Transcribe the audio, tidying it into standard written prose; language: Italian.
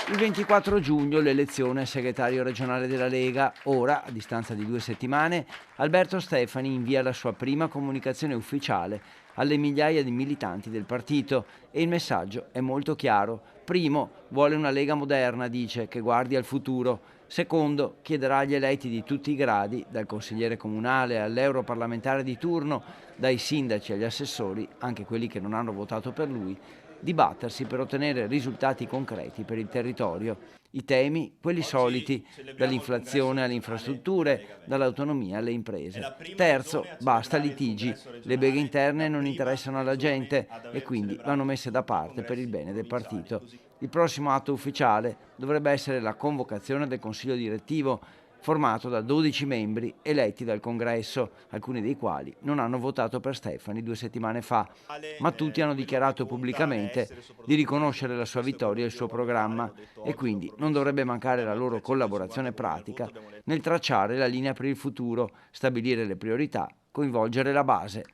Il 24 giugno l'elezione al segretario regionale della Lega. Ora, a distanza di 2 settimane, Alberto Stefani invia la sua prima comunicazione ufficiale alle migliaia di militanti del partito e il messaggio è molto chiaro. Primo, vuole una Lega moderna, dice, che guardi al futuro. Secondo, chiederà agli eletti di tutti i gradi, dal consigliere comunale all'europarlamentare di turno, dai sindaci agli assessori, anche quelli che non hanno votato per lui, di battersi per ottenere risultati concreti per il territorio. I temi, quelli soliti, dall'inflazione alle infrastrutture, dall'autonomia alle imprese. Terzo, basta litigi. Le beghe interne non interessano alla gente e quindi vanno messe da parte per il bene del partito. Il prossimo atto ufficiale dovrebbe essere la convocazione del Consiglio direttivo, formato da 12 membri eletti dal Congresso, alcuni dei quali non hanno votato per Stefani 2 settimane fa, ma tutti hanno dichiarato pubblicamente di riconoscere la sua vittoria e il suo programma e quindi non dovrebbe mancare la loro collaborazione pratica nel tracciare la linea per il futuro, stabilire le priorità, coinvolgere la base.